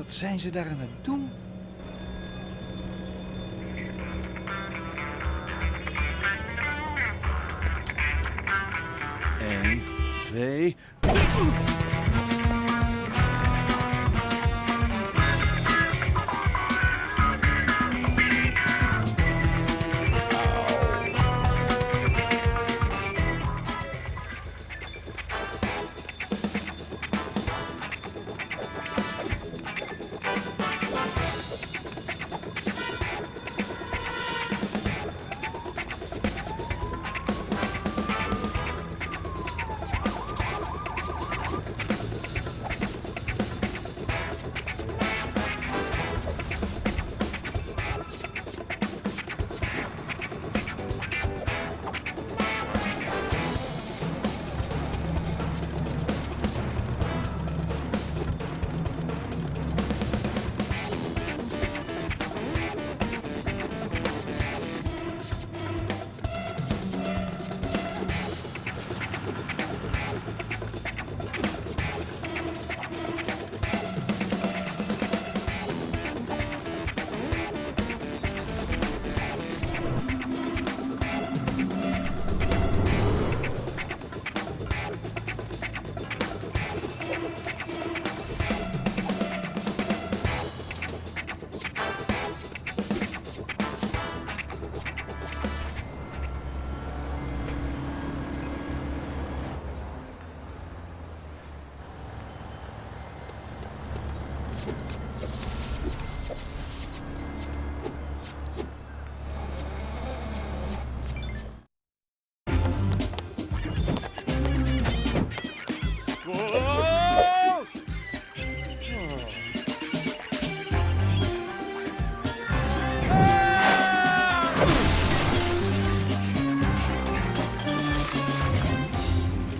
Wat zijn ze daar aan het doen? Eén, twee...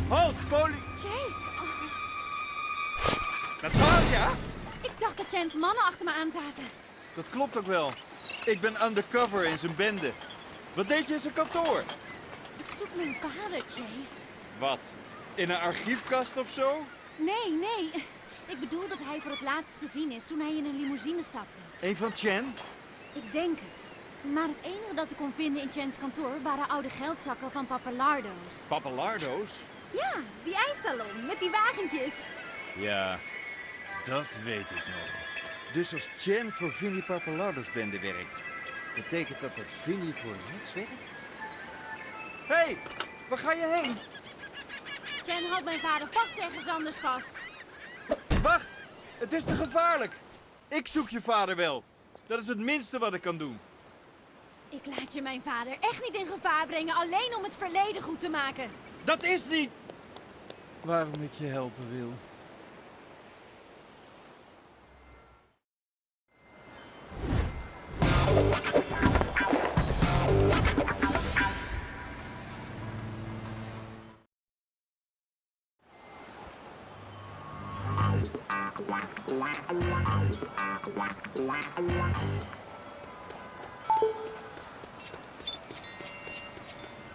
Halt, Polly! Chase, Natalia? ik dacht dat Chance mannen achter me aan zaten. Dat klopt ook wel. Ik ben undercover in zijn bende. Wat deed je in zijn kantoor? Ik zoek mijn vader, Chase. Wat? In een archiefkast of zo? Nee. Ik bedoel dat hij voor het laatst gezien is toen hij in een limousine stapte. Een van Chen? Ik denk het. Maar het enige dat ik kon vinden in Chan's kantoor waren oude geldzakken van Papalardo's. Papalardo's? Ja, die ijssalon met die wagentjes. Ja, dat weet ik nog. Dus als Chen voor Vinnie Papalardo's bende werkt, betekent dat dat Vinnie voor Rex werkt? Hé, hey, waar ga je heen? Chan houdt mijn vader vast ergens anders vast. Wacht, het is te gevaarlijk. Ik zoek je vader wel. Dat is het minste wat ik kan doen. Ik laat je mijn vader echt niet in gevaar brengen, alleen om het verleden goed te maken. Dat is niet waarom ik je helpen wil.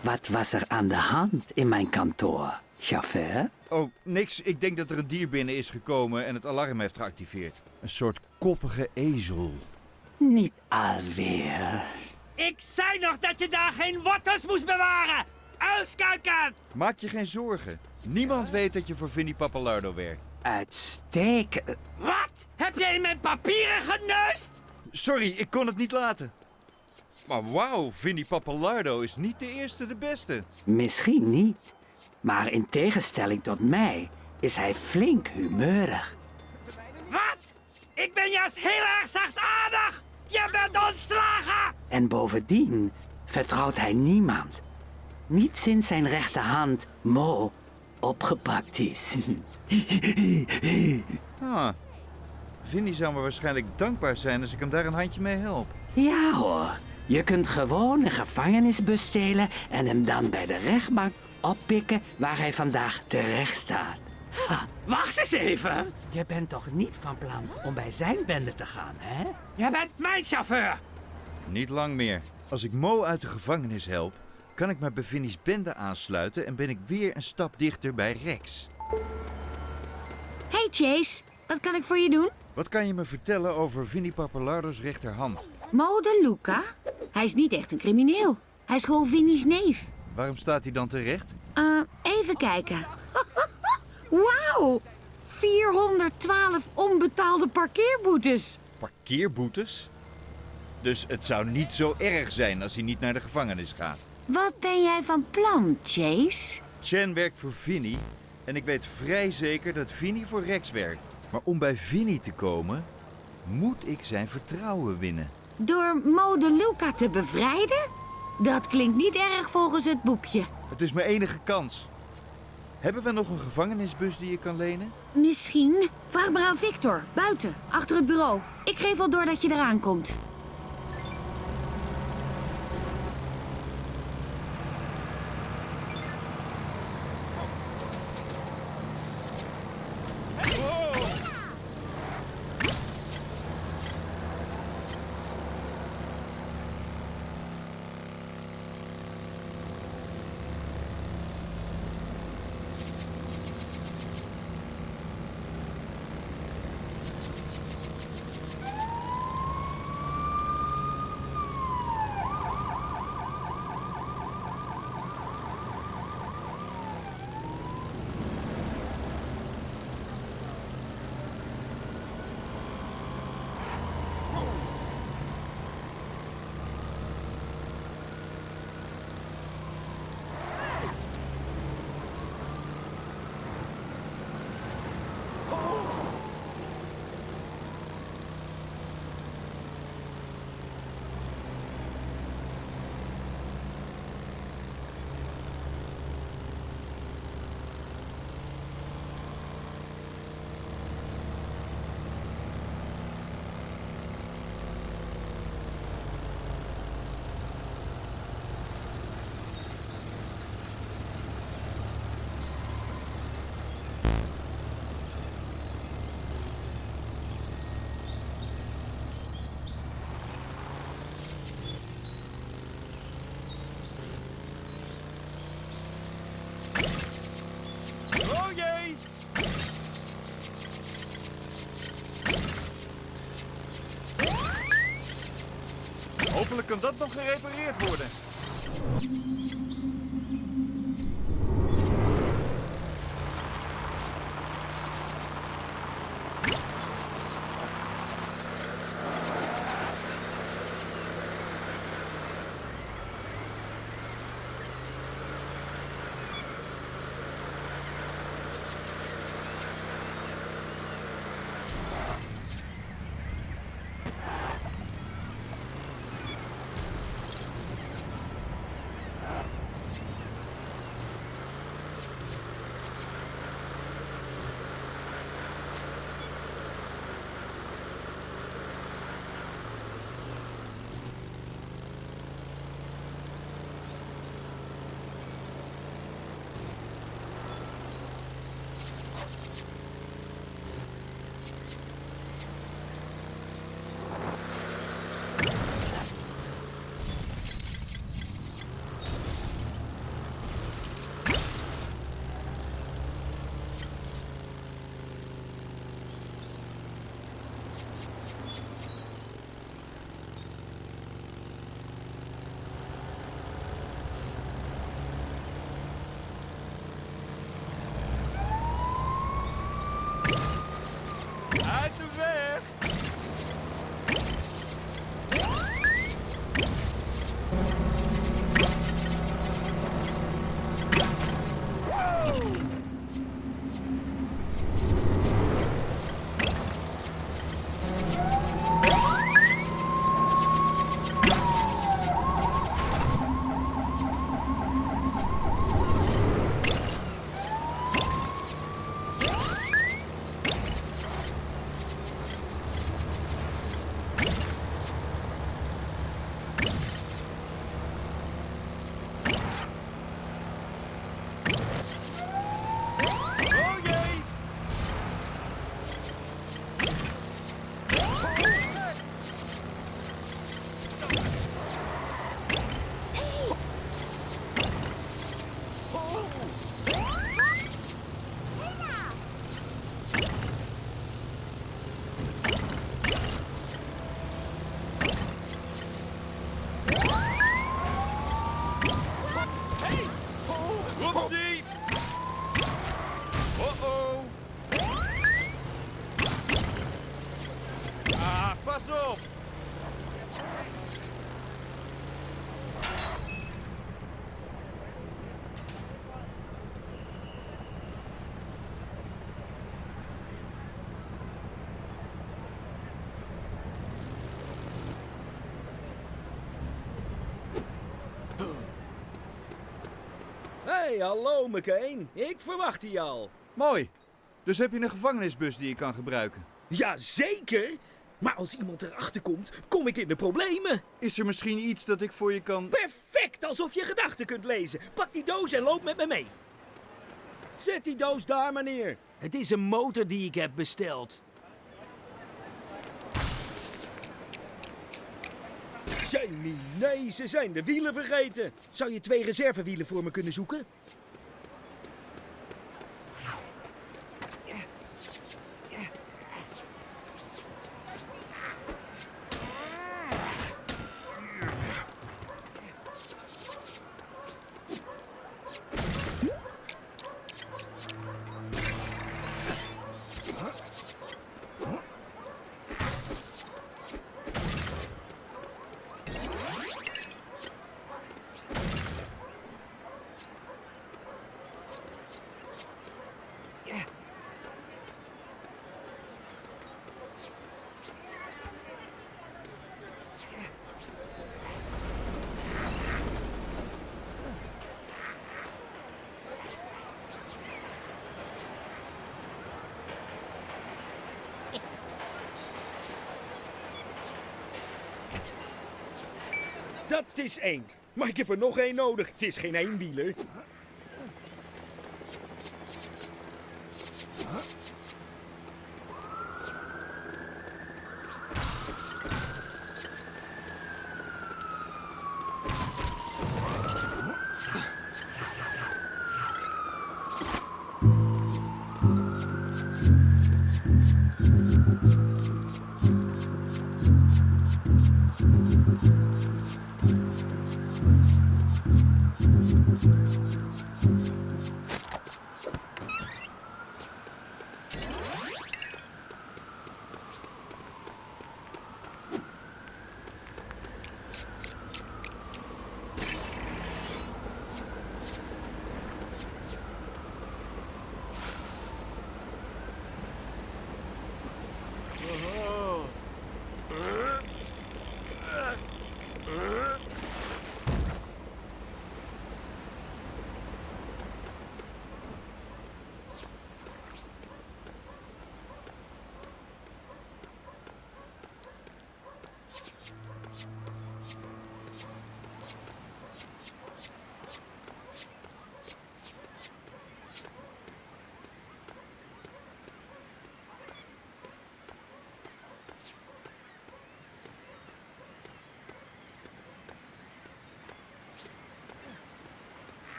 Wat was er aan de hand in mijn kantoor, chauffeur? Oh, niks. Ik denk dat er een dier binnen is gekomen en het alarm heeft geactiveerd. Een soort koppige ezel. Niet alweer. Ik zei nog dat je daar geen wortels moest bewaren! Uitkijken! Maak je geen zorgen. Niemand weet dat je voor Vinnie Papalardo werkt. Uitstekend. Wat? Heb je in mijn papieren geneust? Sorry, ik kon het niet laten. Maar wauw, Vinnie Papalardo is niet de eerste de beste. Misschien niet. Maar in tegenstelling tot mij is hij flink humeurig. Wat? Ik ben juist heel erg zachtaardig! Je bent ontslagen! En bovendien vertrouwt hij niemand. Niet sinds zijn rechterhand, Mo, opgepakt is. Ah, Vinnie zou me waarschijnlijk dankbaar zijn als ik hem daar een handje mee help. Ja hoor, je kunt gewoon een gevangenisbus stelen en hem dan bij de rechtbank oppikken waar hij vandaag terecht staat. Ha, Wacht eens even! je bent toch niet van plan om bij zijn bende te gaan, hè? Je bent mijn chauffeur! Niet lang meer. Als ik Mo uit de gevangenis help, kan ik me bij Vinnie's bende aansluiten en ben ik weer een stap dichter bij Rex. Hey Chase, wat kan ik voor je doen? Wat kan je me vertellen over Vinnie Pappalardo's rechterhand? Mo de Luca? Hij is niet echt een crimineel. Hij is gewoon Vinnie's neef. Waarom staat hij dan terecht? Even kijken. Wauw! 412 onbetaalde parkeerboetes. Parkeerboetes? Dus het zou niet zo erg zijn als hij niet naar de gevangenis gaat. Wat ben jij van plan, Chase? Chen werkt voor Vinnie en ik weet vrij zeker dat Vinnie voor Rex werkt. Maar om bij Vinnie te komen, moet ik zijn vertrouwen winnen. Door Mo de Luca te bevrijden? Dat klinkt niet erg volgens het boekje. Het is mijn enige kans. Hebben we nog een gevangenisbus die je kan lenen? Misschien. Vraag maar aan Victor, buiten, achter het bureau. Ik geef wel door dat je eraan komt. Oh jee! Hopelijk kan dat nog gerepareerd worden. Hey, hallo McCain. Ik verwachtte je al. Mooi. Dus heb je een gevangenisbus die je kan gebruiken? Jazeker! Maar als iemand erachter komt, kom ik in de problemen. Is er misschien iets dat ik voor je kan... Perfect, alsof je gedachten kunt lezen. Pak die doos en loop met me mee. Zet die doos daar, meneer. Het is een motor die ik heb besteld. Zijn niet? Nee, ze zijn de wielen vergeten. Zou je 2 reservewielen voor me kunnen zoeken? Dat is 1. Maar ik heb er nog 1 nodig. Het is geen eenwieler.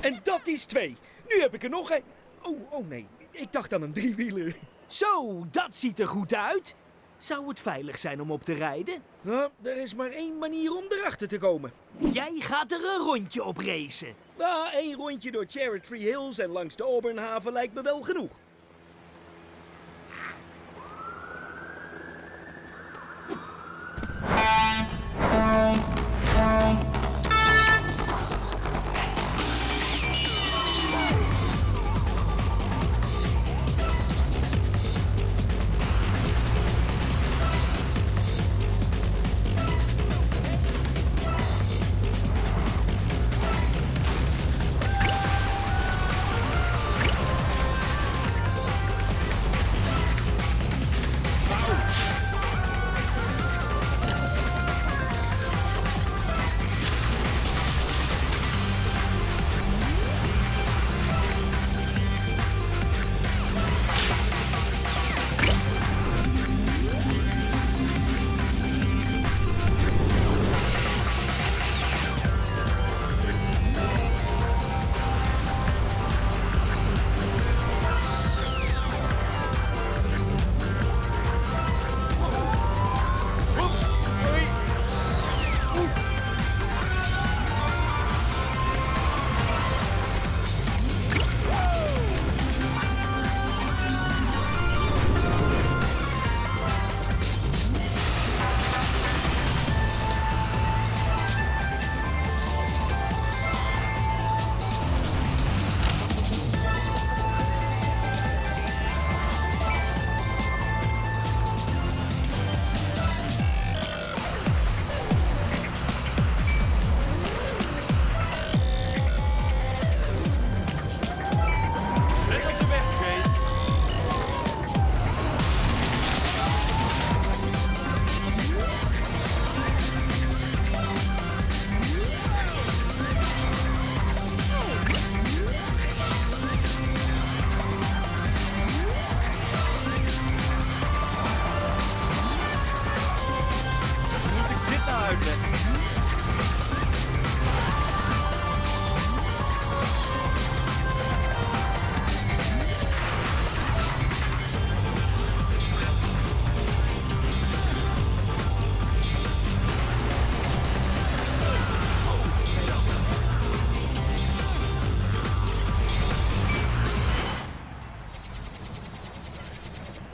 En dat is 2. Nu heb ik er nog 1. Oh nee. Ik dacht aan een 3-wieler. Zo, dat ziet er goed uit. Zou het veilig zijn om op te rijden? Er is maar 1 manier om erachter te komen. Jij gaat er een rondje op racen. 1 rondje door Cherry Tree Hills en langs de Auburnhaven lijkt me wel genoeg.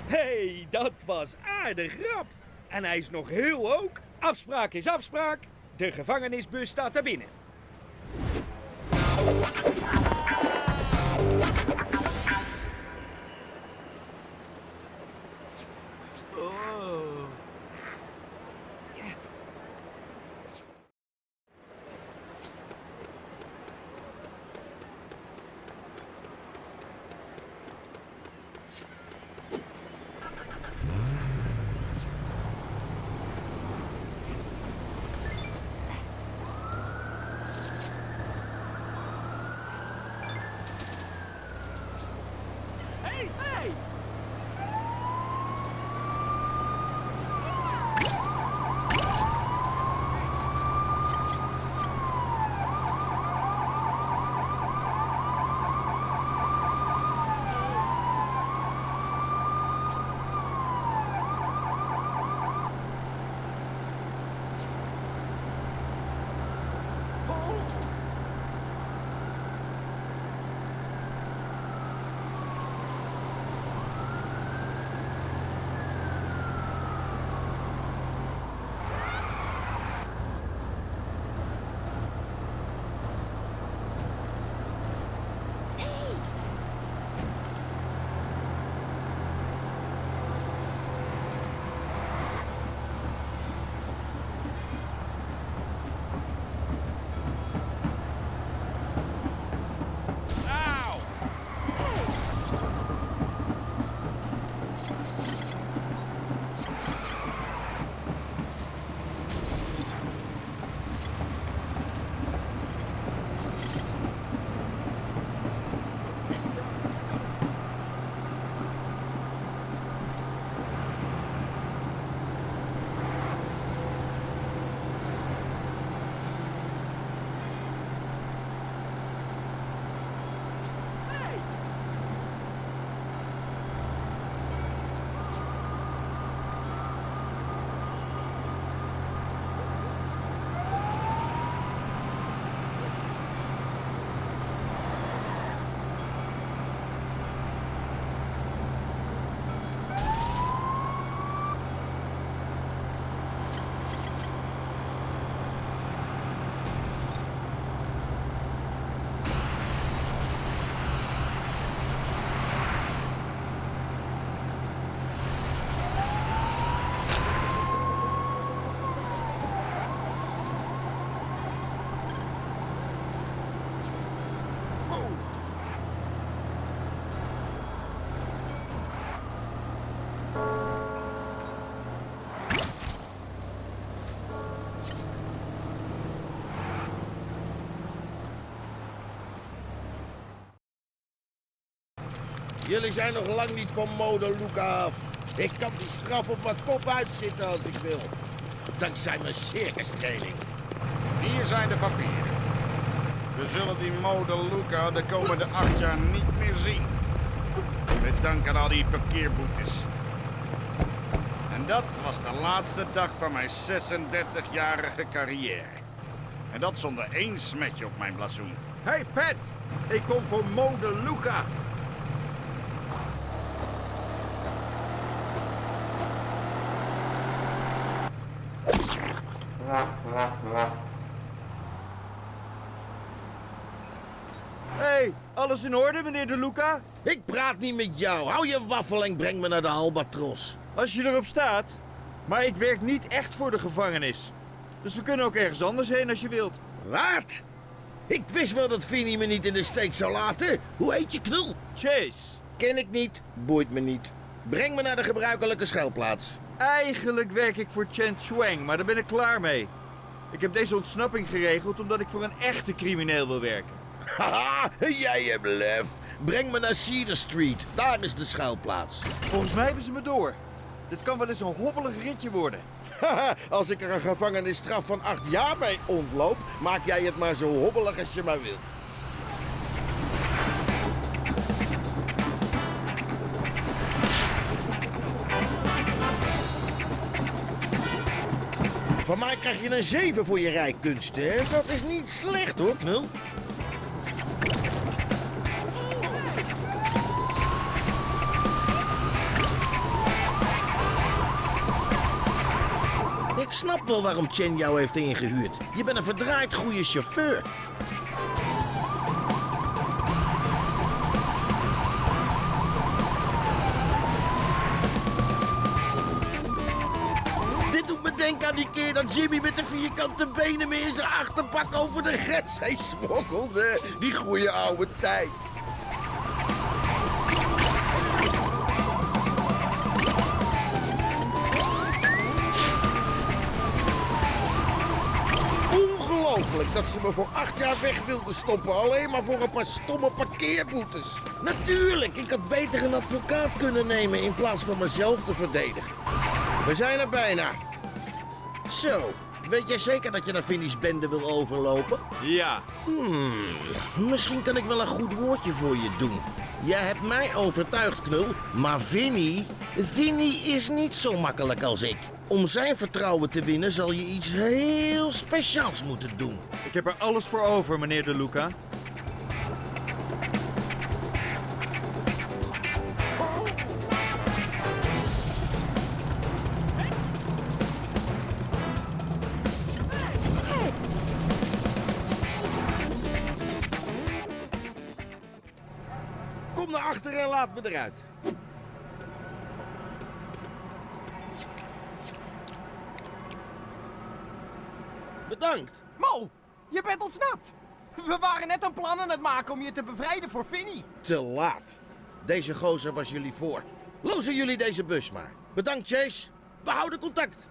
Hey, dat was aardig rap. En hij is nog heel ook. Afspraak is afspraak. De gevangenisbus staat daar binnen. Hey! Jullie zijn nog lang niet van Modo Luca af. Ik kan die straf op mijn kop uitzitten als ik wil. Dankzij mijn circustraining. Hier zijn de papieren. We zullen die Modo Luca de komende 8 jaar niet meer zien. Met dank aan al die parkeerboetes. En dat was de laatste dag van mijn 36-jarige carrière. En dat zonder één smetje op mijn blazoen. Hey Pat, ik kom voor Modo Luca. Hey, alles in orde, meneer De Luca? Ik praat niet met jou. Hou je waffel en breng me naar de Albatros. Als je erop staat. Maar ik werk niet echt voor de gevangenis. Dus we kunnen ook ergens anders heen als je wilt. Wat? Ik wist wel dat Vinnie me niet in de steek zou laten. Hoe heet je knul? Chase. Ken ik niet, boeit me niet. Breng me naar de gebruikelijke schuilplaats. Eigenlijk werk ik voor Chen Chuang, maar daar ben ik klaar mee. Ik heb deze ontsnapping geregeld omdat ik voor een echte crimineel wil werken. Haha, jij hebt lef. Breng me naar Cedar Street. Daar is de schuilplaats. Volgens mij hebben ze me door. Dit kan wel eens een hobbelig ritje worden. Haha, als ik er een gevangenisstraf van 8 jaar mee ontloop, maak jij het maar zo hobbelig als je maar wilt. Van mij krijg je een 7 voor je rijkunsten, hè? Dat is niet slecht hoor, knul. Ik snap wel waarom Chen jou heeft ingehuurd. Je bent een verdraaid goede chauffeur. Dit doet me denken aan die keer dat Jimmy met de vierkante benen me in zijn achterbak over de grens heen smokkelde. Die goede oude tijd. Ongelooflijk dat ze me voor 8 jaar weg wilden stoppen, alleen maar voor een paar stomme parkeerboetes. Natuurlijk, ik had beter een advocaat kunnen nemen in plaats van mezelf te verdedigen. We zijn er bijna. Zo, weet jij zeker dat je naar Vinnie's bende wil overlopen? Ja. Misschien kan ik wel een goed woordje voor je doen. Jij hebt mij overtuigd, Knul, maar Vinnie is niet zo makkelijk als ik. Om zijn vertrouwen te winnen zal je iets heel speciaals moeten doen. Ik heb er alles voor over, meneer De Luca. Kom naar achteren en laat me eruit. Bedankt. Mo, je bent ontsnapt. We waren net een plan aan het maken om je te bevrijden voor Vinnie. Te laat. Deze gozer was jullie voor. Lozen jullie deze bus maar. Bedankt, Chase. We houden contact.